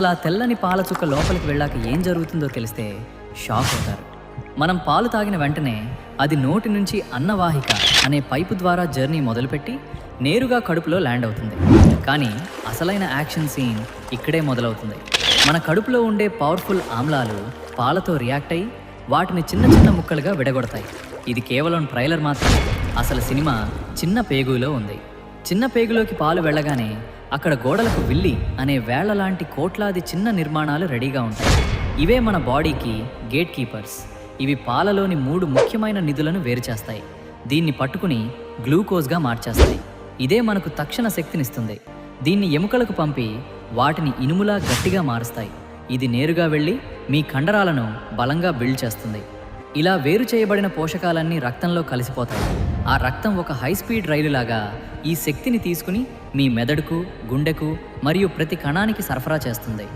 అలా తెల్లని పాల చుక్క లోపలికి వెళ్ళాక ఏం జరుగుతుందో తెలిస్తే షాక్ అవుతారు. మనం పాలు తాగిన వెంటనే అది నోటి నుంచి అన్నవాహిక అనే పైపు ద్వారా జర్నీ మొదలుపెట్టి నేరుగా కడుపులో ల్యాండ్ అవుతుంది. కానీ అసలైన యాక్షన్ సీన్ ఇక్కడే మొదలవుతుంది. మన కడుపులో ఉండే పవర్ఫుల్ ఆమ్లాలు పాలతో రియాక్ట్ అయ్యి వాటిని చిన్న చిన్న ముక్కలుగా విడగొడతాయి. ఇది కేవలం ట్రైలర్ మాత్రమే. అసలు సినిమా చిన్న పేగులో ఉంది. చిన్న పేగులోకి పాలు వెళ్ళగానే అక్కడ గోడలకు విల్లి అనే వేళ్ల లాంటి కోట్లాది చిన్న నిర్మాణాలు రెడీగా ఉంటాయి. ఇవే మన బాడీకి గేట్ కీపర్స్. ఇవి పాలలోని 3 ముఖ్యమైన నిధులను వేరు చేస్తాయి. దీన్ని పట్టుకుని గ్లూకోజ్గా మార్చేస్తాయి. ఇదే మనకు తక్షణ శక్తినిస్తుంది. దీన్ని ఎముకలకు పంపి వాటిని ఇనుములా గట్టిగా మారుస్తాయి. ఇది నేరుగా వెళ్ళి మీ కండరాలను బలంగా బిల్డ్ చేస్తుంది. ఇలా వేరు చేయబడిన పోషకాలన్నీ రక్తంలో కలిసిపోతాయి. ఆ రక్తం ఒక హై స్పీడ్ రైలులాగా ఈ శక్తిని తీసుకుని మీ మెదడుకు, గుండెకు మరియు ప్రతి కణానికి సరఫరా చేస్తుంది.